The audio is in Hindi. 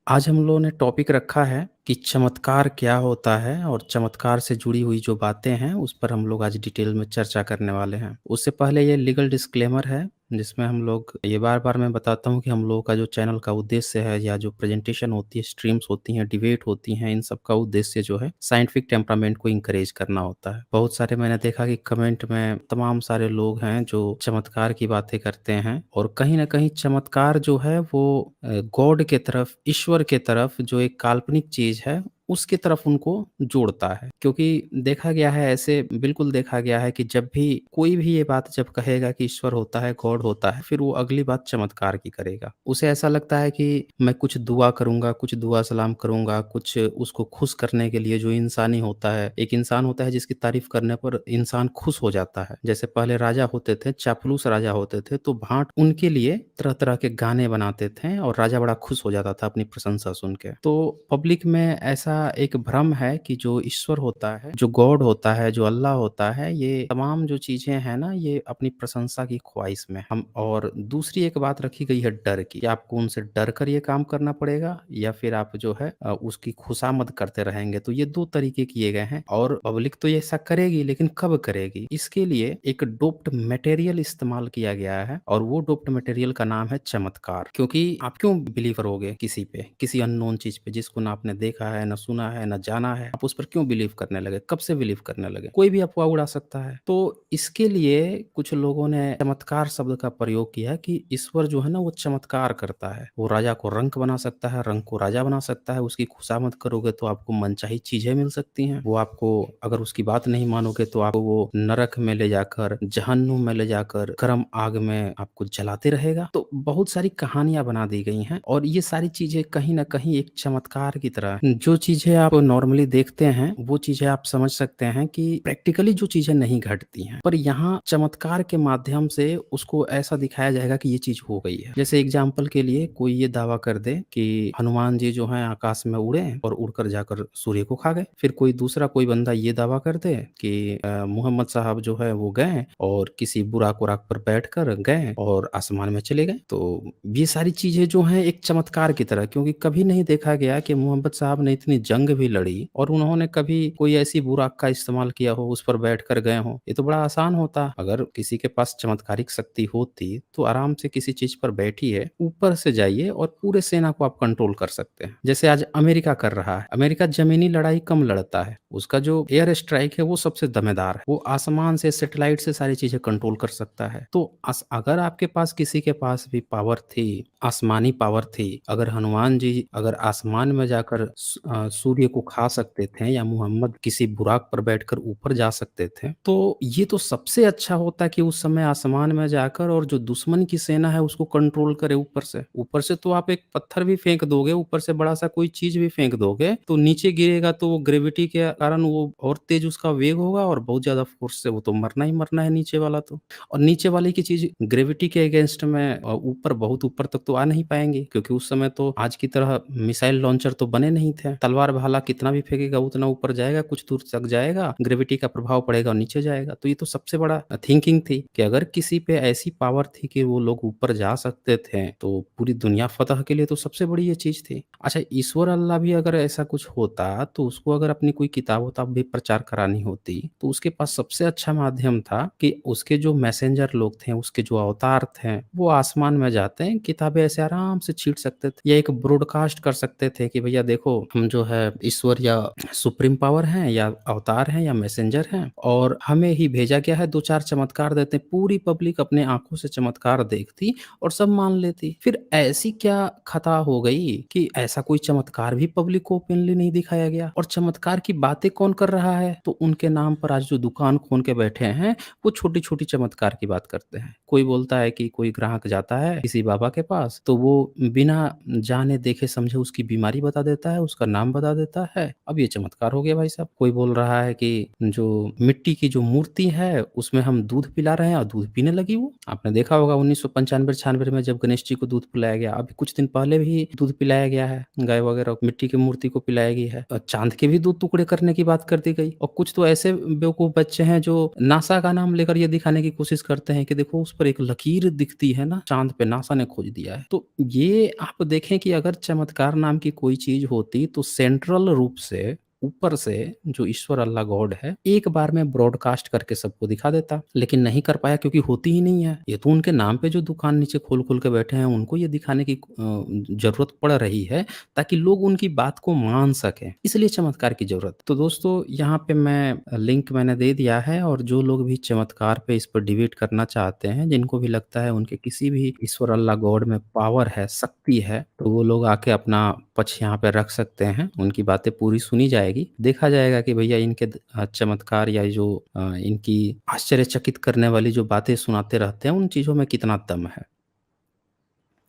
आज हम लोगों ने टॉपिक रखा है कि चमत्कार क्या होता है और चमत्कार से जुड़ी हुई जो बातें हैं उस पर हम लोग आज डिटेल में चर्चा करने वाले हैं। उससे पहले ये लीगल डिस्क्लेमर है जिसमें हम लोग ये बार-बार मैं बताता हूँ कि हम लोगों का जो चैनल का उद्देश्य है या जो प्रेज़ेंटेशन होती है, स्ट्रीम्स होती हैं, डिबेट होती हैं, इन सब का उद्देश्य जो है साइंटिफिक टेम्परामेंट को एनकरेज करना होता है। बहुत सारे मैंने देखा कि कमेंट में तमाम सारे लोग हैं जो चमत्कार की बातें करते हैं और कहीं न कहीं चमत्कार जो है वो गॉड के तरफ, ईश्वर के तरफ जो एक काल्पनिक चीज़ है, उसकी तरफ उनको जोड़ता है। क्योंकि देखा गया है ऐसे बिल्कुल देखा गया है कि जब भी कोई भी ये बात जब कहेगा कि ईश्वर होता है, गॉड होता है, फिर वो अगली बात चमत्कार की करेगा। उसे ऐसा लगता है कि मैं कुछ दुआ करूँगा, कुछ दुआ सलाम करूँगा, कुछ उसको खुश करने के लिए जो इंसानी होता है, एक इंसान होता है जिसकी तारीफ़ करने पर इंसान खुश हो जाता है। जैसे पहले राजा होते थे, चापलूस राजा होते थे, तो भाट उनके लिए तरह-तरह के गाने बनाते थे और राजा बड़ा खुश हो जाता था अपनी प्रशंसा सुन के। तो पब्लिक में ऐसा एक भ्रम है कि जो ईश्वर होता है, जो गॉड होता है, जो अल्लाह होता है, ये तमाम जो चीज़ें हैं ना, ये अपनी प्रशंसा की ख्वाहिश में हम और दूसरी एक बात रखी गई है डर की, कि आपको उनसे डर कर ये काम करना पड़ेगा या फिर आप जो है उसकी खुशामद करते रहेंगे। तो ये 2 तरीके किए गए हैं और पब्लिक तो ये ऐसा करेगी, लेकिन कब करेगी? इसके लिए एक डोप्ड मटेरियल इस्तेमाल किया गया है और वो डोप्ड मटेरियल का नाम है चमत्कार। क्योंकि आप क्यों बिलीव करोगे किसी पे, किसी अननोन चीज़ पे जिसको ना आपने देखा है, ना सुना है, ना जाना है, आप उस पर क्यों बिलीव करने लगे? कब से बिलीव करने लगे? कोई भी अफ़वाह उड़ा सकता है। तो इसके लिए कुछ लोगों ने चमत्कार शब्द का प्रयोग किया कि ईश्वर जो है ना वो चमत्कार करता है। वो राजा को रंक बना सकता है, रंक को राजा बना सकता है, उसकी खुशामद करोगे तो आपको मनचाही चीज़ें मिल सकती हैं। वो आपको अगर उसकी बात नहीं मानोगे तो आपको वो नरक में ले जाकर, जहन्नुम में ले जाकर, गर्म आग में आपको जलाते रहेगा। तो बहुत सारी कहानियाँ बना दी गई हैं और ये सारी चीज़ें कहीं न कहीं एक चमत्कार की तरह हैं। जो चीज़ें आप नॉर्मली देखते हैं, वो चीज़ें आप समझ सकते हैं कि प्रैक्टिकली जो चीज़ें नहीं घटती हैं, पर यहाँ चमत्कार के माध्यम से उसको ऐसा दिखाया जाएगा कि ये चीज़ हो गई है। जैसे एग्ज़ाम्पल के लिए कोई ये दावा कर दे कि हनुमान जी जो हैं आकाश में उड़े और उड़कर जाकर सूर्य को खा गए। फिर कोई दूसरा कोई बंदा ये दावा कर दे कि मोहम्मद साहब जो है वो गए और किसी बुराक-वुराक पर बैठकर गए और आसमान में चले गए। तो ये सारी चीज़ें जो हैं एक चमत्कार की तरह क्योंकि कभी नहीं देखा गया कि मोहम्मद साहब ने इतनी जंग भी लड़ी और उन्होंने कभी कोई ऐसी बुराक का इस्तेमाल किया हो, उस पर बैठकर गए हों। ये तो बड़ा आसान होता। अगर किसी के पास चमत्कारिक शक्ति होती, तो आराम से किसी चीज़ पर बैठिए, ऊपर से जाइए और पूरे सेना को आप कंट्रोल कर सकते हैं। जैसे आज अमेरिका कर रहा है। अमेरिका ज़मीनी लड़ाई कम लड़ता है। उसका जो एयर स्ट्राइक है वो सबसे दमेदार है। वो आसमान से, सैटेलाइट से सारी चीज़ें कंट्रोल कर सकता है। तो अगर आपके पास किसी के पास भी पावर थी, आसमानी पावर थी, अगर हनुमान जी अगर आसमान में जाकर सूर्य को खा सकते थे या मुहम्मद किसी बुराक पर बैठकर ऊपर जा सकते थे, तो ये तो सबसे अच्छा होता कि उस समय आसमान में जाकर और जो दुश्मन की सेना है उसको कंट्रोल करे ऊपर से। ऊपर से तो आप एक पत्थर भी फेंक दोगे, ऊपर से बड़ा-सा कोई चीज़ भी फेंक दोगे, तो नीचे गिरेगा तो वो ग्रेविटी के कारण वो और तेज़ उसका वेग होगा और बहुत ज़्यादा फ़ोर्स से वो तो मरना ही मरना है नीचे वाला तो। और नीचे वाले की चीज़ ग्रेविटी के अगेंस्ट में ऊपर बहुत ऊपर तक तो आ नहीं पाएँगे क्योंकि उस समय तो आज की तरह मिसाइल लॉन्चर तो बने नहीं थे। तलवार भाला कितना भी फेंकेगा उतना ऊपर जाएगा, कुछ दूर तक जाएगा, ग्रेविटी का प्रभाव पड़ेगा और नीचे जाएगा। तो ये तो सबसे बड़ा थिंकिंग थी कि अगर किसी पे ऐसी पावर थी कि वो लोग ऊपर जा सकते थे, तो पूरी दुनिया फ़तह के लिए तो सबसे बड़ी ये चीज़ थी। अच्छा ईश्वर अल्लाह भी अगर ऐसा कुछ होता, तो उसको अगर अपनी कोई किताब-वताब भी प्रचार करानी होती, तो उसके पास सबसे अच्छा माध्यम था कि उसके जो मैसेंजर लोग थे, उसके जो अवतार थे, वो आसमान में जाते हैं, किताबें ऐसे आराम से छींट सकते थे या एक ब्रॉडकास्ट कर सकते थे कि भैया देखो हम जो है ईश्वर या सुप्रीम पावर हैं या अवतार हैं या मैसेंजर हैं और हमें ही भेजा गया है, 2-4 चमत्कार देते हैं। पूरी पब्लिक अपने आँखों से चमत्कार देखती और सब मान लेती। फिर ऐसी क्या खता हो गई कि ऐसा कोई चमत्कार भी पब्लिक को ओपनली नहीं दिखाया गया और चमत्कार की बातें कौन कर रहा है? तो उनके नाम पर आज जो दुकान खोल के बैठे हैं, वो छोटी-छोटी चमत्कार की बात करते हैं। कोई बोलता है कि कोई ग्राहक जाता है किसी बाबा के पास, तो वो बिना जाने देखे समझे उसकी बीमारी बता देता है, उसका नाम बता देता है। अब ये चमत्कार हो गया भाई साहब। कोई बोल रहा है कि जो मिट्टी की जो मूर्ति है उसमें हम दूध पिला रहे हैं और दूध पीने लगी वो। आपने देखा होगा 1995-96 में जब गणेश जी को दूध पिलाया गया, अभी कुछ दिन पहले भी दूध पिलाया गया है, गाय वगैरह मिट्टी की मूर्ति को पिलाया गई है। चाँद के भी 2 टुकड़े करने की बात कर दी गई और कुछ तो ऐसे बेवकूफ़ बच्चे हैं जो नासा का नाम लेकर ये दिखाने की कोशिश करते हैं कि देखो उस पर एक लकीर दिखती है ना, चाँद पे नासा ने खोज दिया है। तो ये आप देखें कि अगर चमत्कार नाम की कोई चीज़ होती तो सेंट्रल रूप से ऊपर से जो ईश्वर अल्लाह गॉड है, एक बार में ब्रॉडकास्ट करके सबको दिखा देता। लेकिन नहीं कर पाया क्योंकि होती ही नहीं है। ये तो उनके नाम पे जो दुकान नीचे खोल-खोल के बैठे हैं उनको ये दिखाने की ज़रूरत पड़ रही है ताकि लोग उनकी बात को मान सकें, इसलिए चमत्कार की ज़रूरत। तो दोस्तों यहाँ पे मैं लिंक मैंने दे दिया है और जो लोग भी चमत्कार पे इस पर डिबेट करना चाहते हैं, जिनको भी लगता है उनके किसी भी ईश्वर अल्लाह गॉड में पावर है, शक्ति है, तो वो लोग आके अपना पक्ष यहाँ पे रख सकते हैं। उनकी बातें पूरी सुनी जाएगी। देखा जाएगा कि भैया इनके चमत्कार या जो इनकी आश्चर्यचकित करने वाली जो बातें सुनाते रहते हैं, उन चीज़ों में कितना दम है।